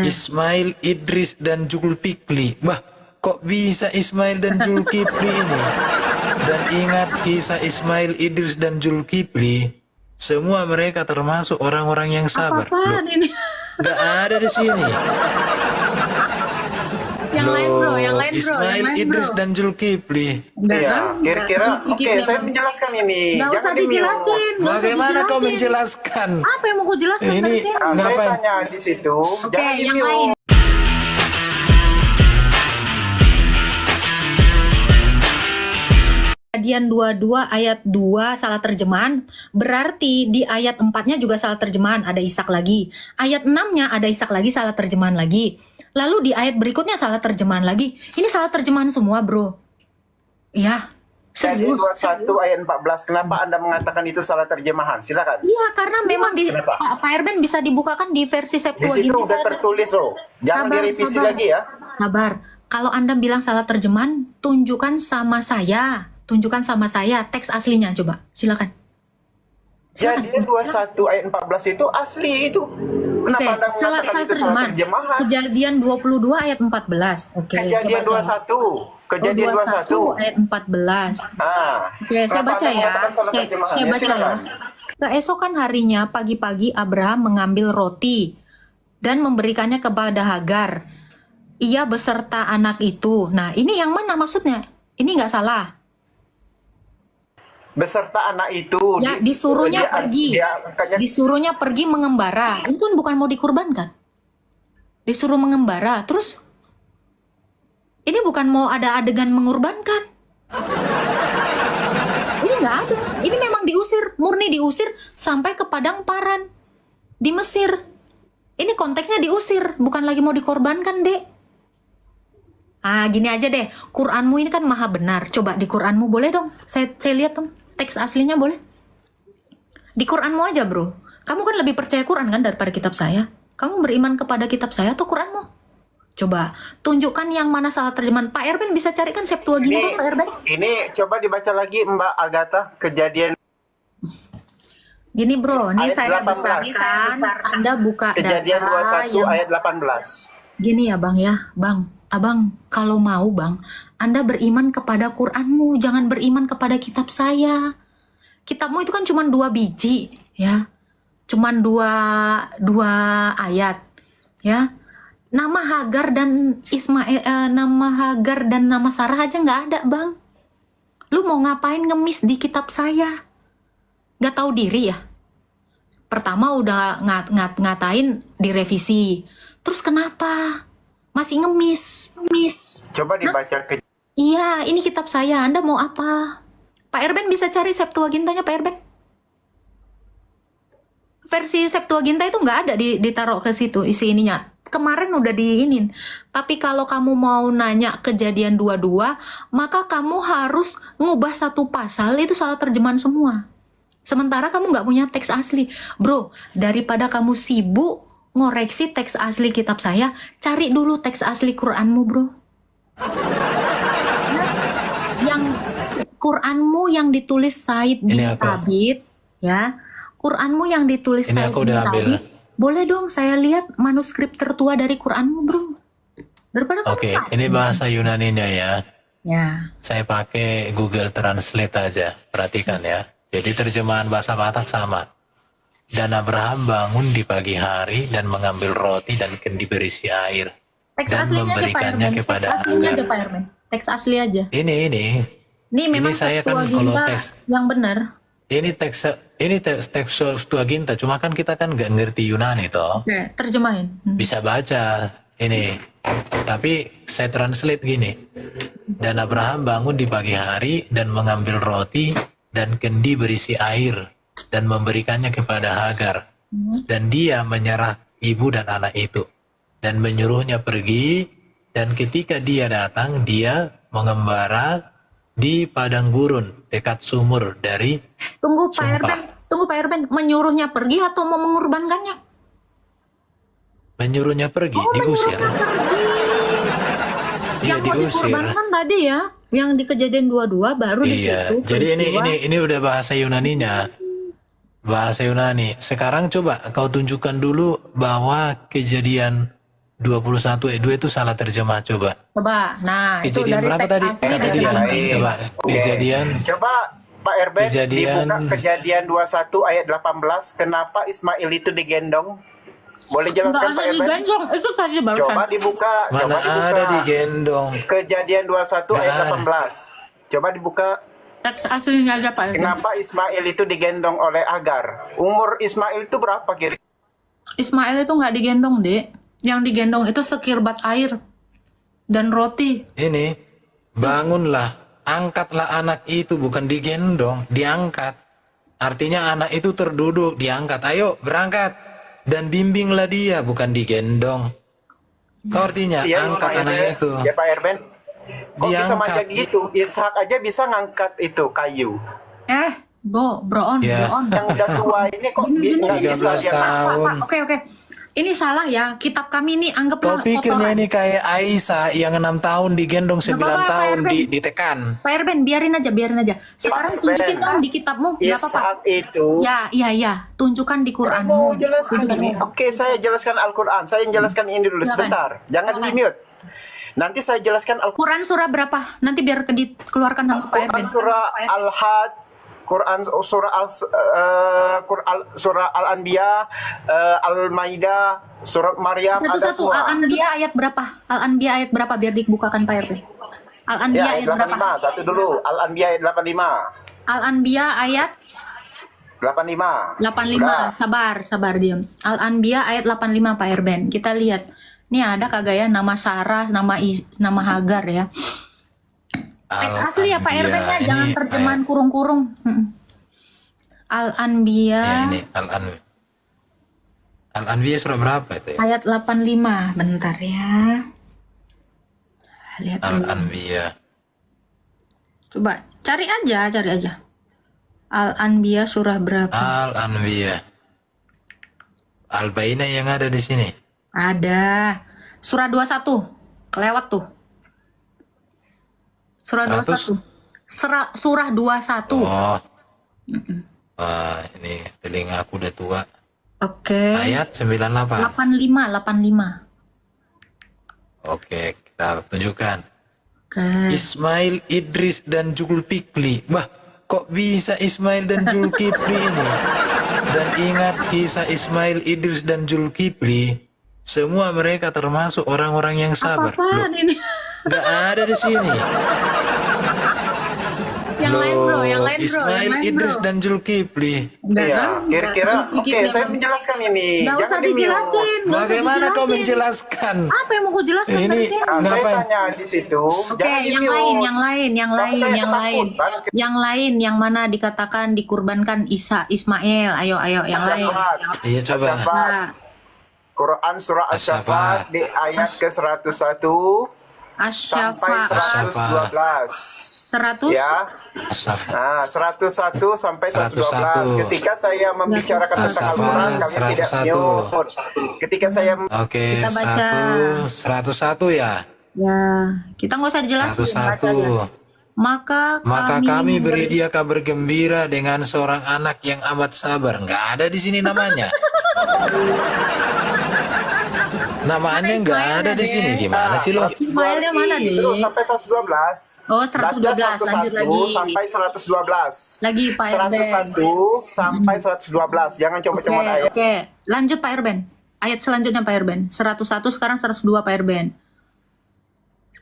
Ismail, Idris, dan Zulkifli. Wah, kok bisa Ismail dan Zulkifli ini? Dan ingat kisah Ismail, Idris, dan Zulkifli. Semua mereka termasuk orang-orang yang sabar. Apa-apaan ini? Gak ada di sini. Yang lain bro, yang lain bro. Ismail, Idris, dan Zulkifli. Iya, kira-kira oke, saya menjelaskan ini. Gak usah dijelasin. Bagaimana kau menjelaskan? Apa yang mau kau jelaskan Ini dari sini? Saya ngapain? tanya di situ. Oke, Jangan yang di-mute. lain. Kejadian 22 ayat 2 salah terjemahan, berarti di ayat 4-nya juga salah terjemahan, ada Ishak lagi. Ayat 6-nya ada Ishak lagi, salah terjemahan lagi. Lalu di ayat berikutnya salah terjemahan lagi. Ini salah terjemahan semua, bro. Iya, Kejadian serius. 21 ayat 14. Kenapa Anda mengatakan itu salah terjemahan? Silakan. Iya, karena memang di Kenapa? Pak Erben bisa dibukakan di versi Di situ Septuaginta. udah tertulis loh. Jangan Sabar, direvisi sabar. lagi ya. Sabar. Kalau Anda bilang salah terjemahan, tunjukkan sama saya. Tunjukkan sama saya teks aslinya, coba. Silakan. Kejadian 21 ayat 14 itu asli itu. Kenapa Anda salah mengatakan itu salah terjemahan? Kejadian 22 ayat 14. Oke, Kejadian saya baca. 21. Kejadian 21. ayat 14. Ah. Oke, saya Kenapa baca Anda ya. mengatakan salah Saya terjemahan? saya Ya, baca ya. silakan. Keesokan harinya pagi-pagi Abraham mengambil roti dan memberikannya kepada Hagar. Ia beserta anak itu. Nah, ini yang mana maksudnya? Ini nggak salah. Beserta anak itu. Ya, disuruhnya pergi. Disuruhnya pergi mengembara. Itu kan bukan mau dikurbankan. Disuruh mengembara. Terus ini bukan mau ada adegan mengorbankan. Ini nggak ada. Ini memang diusir, murni diusir sampai ke padang Paran di Mesir. Ini konteksnya diusir, bukan lagi mau dikorbankan, Dek. Ah, gini aja deh. Quranmu ini kan maha benar. Coba di Quranmu boleh dong. Saya lihat dong. Teks aslinya boleh. Di Quranmu aja, bro. Kamu kan lebih percaya Quran kan daripada kitab saya. Kamu beriman kepada kitab saya atau Quranmu? Coba tunjukkan yang mana salah terjemahan. Pak Erben bisa carikan Septuaginta, Pak Erben? Ini coba dibaca lagi Mbak Agatha. Kejadian Gini bro, ini Ayat saya 18. besarkan. Anda buka Kejadian data 21 yang ayat 18. gini ya bang ya, bang. Abang, kalau mau bang, Anda beriman kepada Quranmu, jangan beriman kepada kitab saya. Kitabmu itu kan cuma 2 biji, ya, cuma dua ayat, ya. Nama Hagar dan Ismail, nama Hagar dan nama Sarah aja nggak ada bang. Lu mau ngapain ngemis di kitab saya? Gak tahu diri ya? Pertama udah ngatain direvisi, terus kenapa? Masih ngemis. Coba dibaca ke Iya, ini kitab saya. Anda mau apa? Pak Erben bisa cari Septuagintanya, Pak Erben. Versi Septuaginta itu nggak ada ditaruh ke situ isi ininya. Kemarin udah diinin. Tapi kalau kamu mau nanya kejadian 22, maka kamu harus ngubah satu pasal, itu salah terjemahan semua. Sementara kamu nggak punya teks asli. Bro, daripada kamu sibuk ngoreksi teks asli kitab saya, cari dulu teks asli Quranmu, bro. Yang Quranmu yang ditulis Said bin Ini aku. Thabit, ya. Quranmu yang ditulis Ini Said aku bin udah ambil. Thabit. Boleh dong saya lihat manuskrip tertua dari Quranmu, bro. Daripada kamu Oke, tahu. ini bahasa Yunaninya ya. Ya. Saya pakai Google Translate aja. Perhatikan ya. Jadi terjemahan bahasa Batak sama. Dan Abraham bangun di pagi hari dan mengambil roti dan kendi berisi air. Teks Dan aslinya aja Pak memberikannya Erben. kepada Teks aslinya Hagar. aja Pak Erben. Teks asli aja. Ini. Ini memang saya kan kalau Septuaginta teks. yang benar. Ini teks Septuaginta. Cuma kan kita kan nggak ngerti Yunani toh. Oke, terjemahin. Bisa baca ini. Tapi saya translate gini. Dan Abraham bangun di pagi hari dan mengambil roti dan kendi berisi air dan memberikannya kepada Hagar. Dan dia menyerah ibu dan anak itu dan menyuruhnya pergi, dan ketika dia datang dia mengembara di padang gurun dekat sumur dari Tunggu Pak Sumpah. Erben, menyuruhnya pergi atau mau mengorbankannya? menyuruhnya pergi, diusir. Iya, Yang mau diusir. dikorbankan tadi ya, yang di kejadian 22 baru di Iya, situ. jadi peristiwa. ini udah bahasa Yunaninya. Bahasa Yunani. Sekarang coba kau tunjukkan dulu bahwa kejadian 21 ayat 2 itu salah terjemah coba. Coba. Nah, itu Kejadian dari berapa teks tadi? asli Kata dari dia. Baik. Coba. Oke. Kejadian. Coba Pak Erben Kejadian. dibuka Kejadian 21 ayat 18. Kenapa Ismail itu digendong? Boleh Enggak jelaskan Pak ada Erben? diganjong, itu tadi barusan. Coba dibuka. Mana Coba dibuka. ada digendong? Kejadian 21 ayat Nggak ada. 18. Coba dibuka. Teks aslinya aja Pak Erben. Kenapa Ismail itu digendong oleh Agar? Umur Ismail itu berapa kira? Ismail itu nggak digendong, Dek. Yang digendong itu sekirbat air dan roti. Ini, bangunlah, angkatlah anak itu, bukan digendong, diangkat. Artinya anak itu terduduk, diangkat. Ayo berangkat dan bimbinglah dia, bukan digendong. Kau artinya Iya, angkat Pak anak Erben. itu. Ya Pak Erben. Kok bisa Diangkat. manja gitu? Ishak aja bisa ngangkat itu kayu. Bro on, Ya. bro on. Yang udah tua ini kok Gini, nggak gini. bisa 13 dia tahun. Oke. Ini salah ya. Kitab kami ini Kau anggaplah pikirnya kotoran. ini kayak Aisyah yang 6 tahun digendong 9 apa-apa, Pak tahun Erben. ditekan. Pak Erben, biarin aja. Sekarang Pak tunjukin Erben. dong di kitabmu, nggak apa-apa. Ishak itu. Ya. Tunjukkan di Saya Quranmu. mau jelaskan Tunjukkan. ini. Oke, saya jelaskan Al-Quran. Saya jelaskan ini dulu Silakan. sebentar. Jangan di mute. Nanti saya jelaskan Al-Quran. Quran surah berapa? Nanti biar keluarkan sama Pak Erben. Surah Al-Had, Quran surah Al-Anbiya, Al-Maidah, surat Maryam, ada Satu-satu. semua. Al-Anbiya ayat berapa? Al-Anbiya ayat berapa biar dibukakan Pak Erben? Al-Anbiya Ya, ayat berapa? 85. Satu dulu. Al-Anbiya ayat 85. Al-Anbiya ayat 85. 85. Sabar diam. Al-Anbiya ayat 85 Pak Erben. Kita lihat. Nih ada kagak ya nama Sarah, nama Hagar ya. Teks asli ya Pak Erben ya, jangan terjemahan kurung-kurung. Al-Anbiya Ya, ini Al-Anbiya surah berapa itu ya? ayat 85. Bentar ya. Lihat dulu. Al-Anbiya. Coba cari aja. Al-Anbiya surah berapa? Al-Anbiya. Al-Bainah yang ada di sini. Ada. Surah 21. Kelewat tuh. Surah 100? 21. Surah 21. Oh. Wah, ini telinga aku udah tua. Oke. Ayat 98. 85. Oke, kita tunjukkan. Oke. Ismail, Idris, dan Zulkifli. Wah, kok bisa Ismail dan Zulkifli ini? Dan ingat kisah Ismail, Idris, dan Zulkifli. Semua mereka termasuk orang-orang yang sabar. Loh, Apaan ini? nggak ada di sini. Yang lain bro, Ismail, Idris, dan Zulkifli. Iya, kira-kira. Oke, saya menjelaskan ini. Nggak usah Jangan di mute. dijelasin. nggak usah Bagaimana kau dijelasin. menjelaskan? Apa yang mau gue jelaskan Ini- dari sini? Nah, saya Ngapain? tanya di situ. Oke, Jangan di yang mute. lain, Kamu kayak ketakutan. yang lain, yang mana dikatakan dikurbankan Ismail. Ayo, yang lain. As-Safat. Iya, coba. As-Safat. Nah, Quran surah As-Safat. As-Safat di ayat ke-101 sampai Asyafa 112. 100. Ya. As-Safat. Nah, 101 sampai 112. 101. Ketika saya membicarakan tentang As-Safat, Al-Quran, kalian tidak 101. mute. Ketika saya Oke, Kita baca. 101 ya. Ya, kita nggak usah dijelasin. 101. baca aja. Maka Kami beri dia kabar gembira dengan seorang anak yang amat sabar. Nggak ada di sini namanya. Namanya nggak ada di sini. Gimana sih lo? Ismailnya mana, Dik? Terus sampai 112. Oh, 112. Baca 101 Lanjut lagi. sampai 112. Lagi Pak Erben. 101 sampai 112. Jangan Oke, coba-coba ayat. oke. Lanjut Pak Erben. Ayat selanjutnya Pak Erben. 101 sekarang 102 Pak Erben.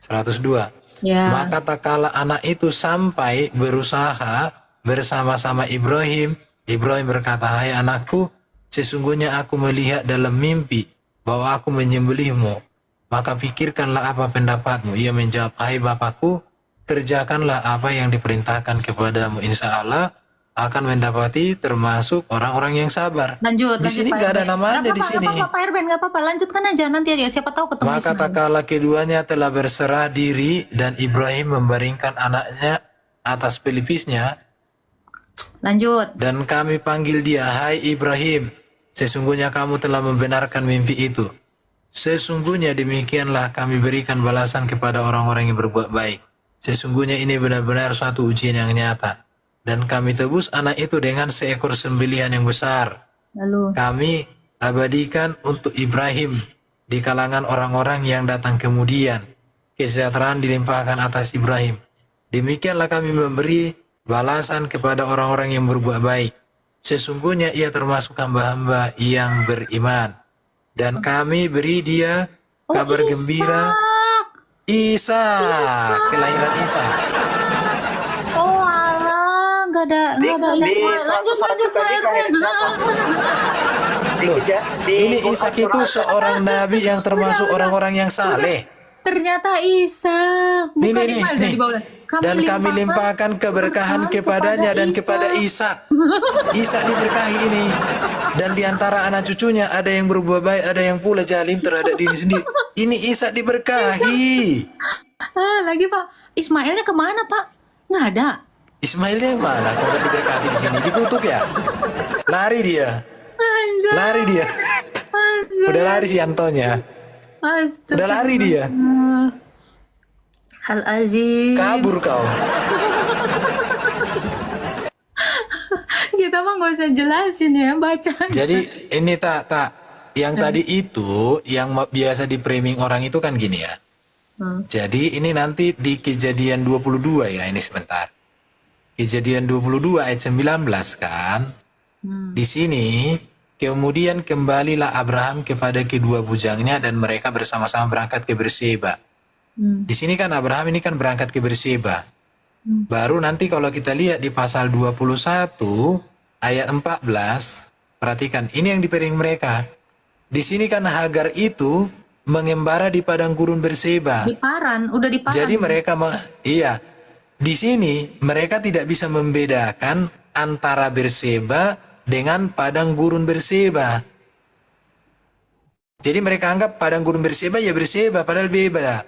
102. Ya. Maka tak kala anak itu sampai berusaha bersama-sama Ibrahim. Ibrahim berkata, hai anakku, sesungguhnya aku melihat dalam mimpi bahwa aku menyembelihmu. Maka pikirkanlah apa pendapatmu. Ia menjawab, hai bapakku, kerjakanlah apa yang diperintahkan kepadamu. Insya Allah akan mendapati termasuk orang-orang yang sabar. Lanjut. Di sini Pak nggak ada Erben. namanya Nggak di apa-apa, sini. nggak apa-apa Pak Erben, nggak apa-apa. Lanjutkan aja nanti aja. Siapa tahu ketemu Maka Ismail. tak kala keduanya telah berserah diri dan Ibrahim membaringkan anaknya atas pelipisnya, Lanjut. dan kami panggil dia, hai Ibrahim, sesungguhnya kamu telah membenarkan mimpi itu. Sesungguhnya demikianlah kami berikan balasan kepada orang-orang yang berbuat baik. Sesungguhnya ini benar-benar suatu ujian yang nyata. Dan kami tebus anak itu dengan seekor sembelihan yang besar. Lalu. Kami abadikan untuk Ibrahim di kalangan orang-orang yang datang kemudian. Kesejahteraan dilimpahkan atas Ibrahim. Demikianlah kami memberi balasan kepada orang-orang yang berbuat baik. Sesungguhnya ia termasuk hamba-hamba yang beriman. Dan kami beri dia kabar gembira. Isa, kelahiran Isa. Oh alah, nggak ada Di Ismail. satu tadi kelahiran siapa? Loh, Dikit ya, di ini Quran Ishak itu surah- seorang nabi yang termasuk orang-orang yang saleh. Ternyata Ishak, bukan Ismail dari bawah. Dan kami limpahkan keberkahan kepadanya dan kepada Ishak. Ishak diberkahi ini. Dan di antara anak cucunya ada yang berbuat baik, ada yang pula jalim terhadap diri sendiri. Ini Ishak diberkahi. Lagi Pak, Ismailnya kemana Pak? Nggak ada. Ismailnya yang mana? Kok gak diberkati di sini? Dikutuk ya? Lari dia. Anjay. Lari dia. Udah lari si Antonya. Astaga. Udah lari dia. Hal azim. Kabur kau. Kita mah nggak usah jelasin ya, baca. Jadi ini tak yang tadi itu yang biasa di framing orang itu kan gini ya. Jadi ini nanti di Kejadian 22 ya, ini sebentar. Kejadian 22 ayat 19 kan. Di sini kemudian kembalilah Abraham kepada kedua bujangnya dan mereka bersama-sama berangkat ke Berseba. Di sini kan Abraham ini kan berangkat ke Berseba. Baru nanti kalau kita lihat di pasal 21 ayat 14, perhatikan ini yang dipering mereka. Di sini kan Hagar itu mengembara di padang gurun Berseba. Di Paran, udah di Paran. Jadi mereka iya. Di sini mereka tidak bisa membedakan antara Berseba dengan padang gurun Berseba. Jadi mereka anggap padang gurun Berseba ya Berseba, padahal beda.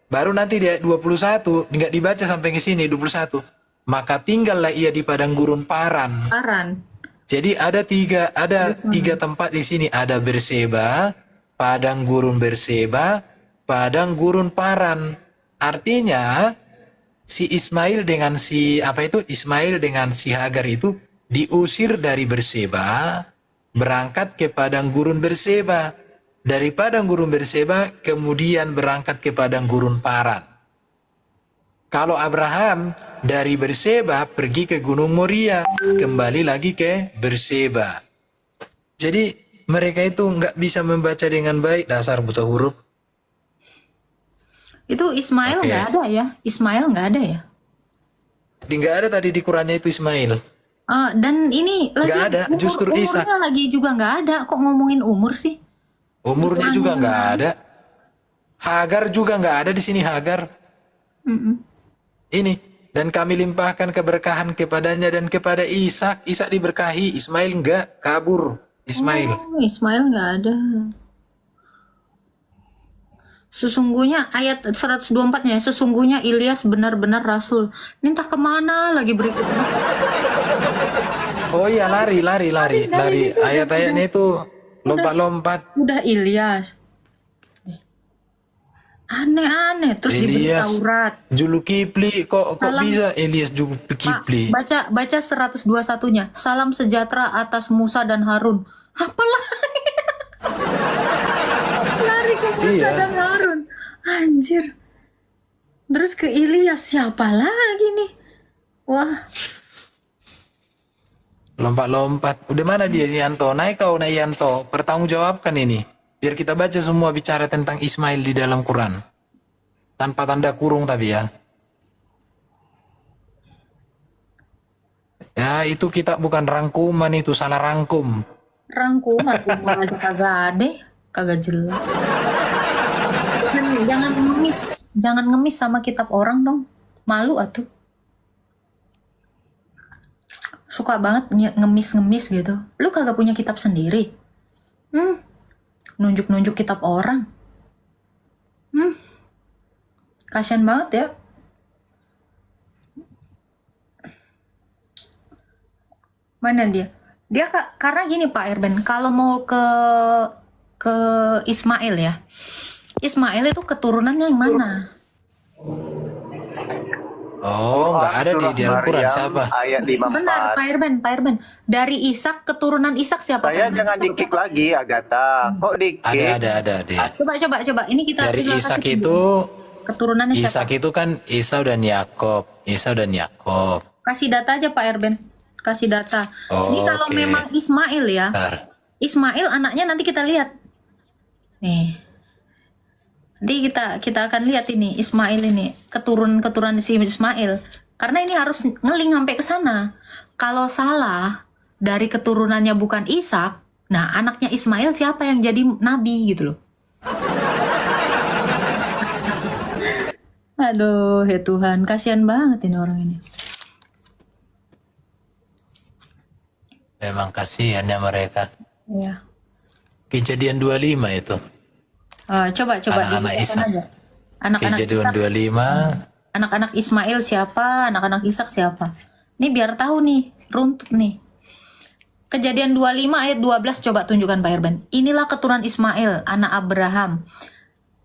Baru nanti di ayat 21, nggak dibaca sampai ke sini 21. Maka tinggallah ia di padang gurun Paran. Paran. Jadi ada tiga tempat di sini, ada Berseba, padang gurun Berseba, padang gurun Paran. Artinya si Ismail dengan si Ismail dengan si Hagar itu diusir dari Berseba, berangkat ke padang gurun Berseba. Dari padang gurun Berseba kemudian berangkat ke padang gurun Paran. Kalau Abraham dari Berseba pergi ke Gunung Moria, kembali lagi ke Berseba. Jadi mereka itu nggak bisa membaca dengan baik, dasar buta huruf. Itu Ismail Oke. nggak ada ya? Ismail nggak ada ya? Nggak ada tadi di Qurannya itu Ismail. Dan ini lagi Nggak ada, justru Ishak. umurnya lagi juga nggak ada. Kok ngomongin umur sih? Umurnya juga nggak ada. Hagar juga nggak ada di sini Hagar. Ini. Dan kami limpahkan keberkahan kepadanya dan kepada Ishak. Ishak diberkahi, Ismail enggak, kabur. Ismail. Oh, Ismail nggak ada. Sesungguhnya ayat 124-nya, sesungguhnya Ilyas benar-benar rasul. Ini entah kemana lagi berikutnya. Oh iya lari. Ayat-ayatnya itu lompat-lompat. Udah Ilyas. Aneh-aneh terus diberi Ilyas, Taurat. Zulkifli kok bisa Ilyas Zulkifli? Baca 121-nya. Salam sejahtera atas Musa dan Harun. Apalagi? Lari ke Musa Iya. dan Harun. Anjir. Terus ke Ilyas siapa lagi nih? Wah, Lompat-lompat. Udah mana dia si Yanto? Naik kau naik Yanto. Pertanggungjawabkan ini. Biar kita baca semua bicara tentang Ismail di dalam Quran. Tanpa tanda kurung tapi ya. Ya itu kita bukan rangkuman, itu salah rangkum. rangkuman aja kagak ada, kagak jelas. Jangan ngemis sama kitab orang dong. Malu atuh. Suka banget ngemis gitu. Lu kagak punya kitab sendiri. Nunjuk-nunjuk kitab orang. Kasian banget ya. Mana dia? Dia karena gini Pak Erben, kalau mau ke Ismail ya. Ismail itu keturunannya yang mana? Oh, nggak ada Surah di Al-Quran. Maryam Siapa? ayat Benar, 54. Pak Irben. Dari Ishak, keturunan Ishak siapa? Saya Pak Irben? jangan di-kick lagi, Agatha. Kok di-kick? Ada dia. Coba. Ini kita Dari kita Ishak kasih itu, keturunannya siapa? Ishak itu kan Esau dan Yakob. Kasih data aja Pak Irben. Kasih data. Oh, Ini kalau oke. memang Ismail ya. Bentar. Ismail anaknya nanti kita lihat. Nih. Nanti kita akan lihat ini Ismail ini, keturunan si Ismail. Karena ini harus ngeling sampai ke sana. Kalau salah dari keturunannya bukan Ishak, nah anaknya Ismail siapa yang jadi nabi gitu loh. Aduh, ya Tuhan, kasihan banget ini orang ini. Memang kasihannya mereka. Ya. Kejadian 25 itu. Coba Anak-anak dibukakan Ishak. aja. Anak-anak Kejadian Ishak, 25. anak-anak Ismail siapa, anak-anak Ishak siapa. Ini biar tahu nih, runtut nih. Kejadian 25 ayat 12 coba tunjukkan Pak Irben. Inilah keturunan Ismail, anak Abraham,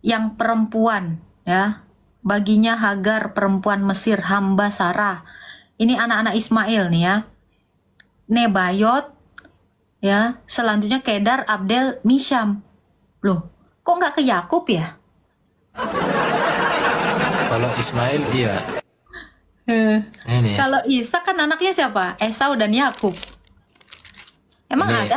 yang perempuan, ya. Baginya Hagar, perempuan Mesir, hamba Sarah. Ini anak-anak Ismail nih ya. Nebayot, ya. Selanjutnya Kedar, Abdel, Misham. Loh, kok nggak ke Yakub ya? Kalau Ismail iya. Ini. Kalau Ishak kan anaknya siapa? Esau dan Yakub. Emang Ini ada?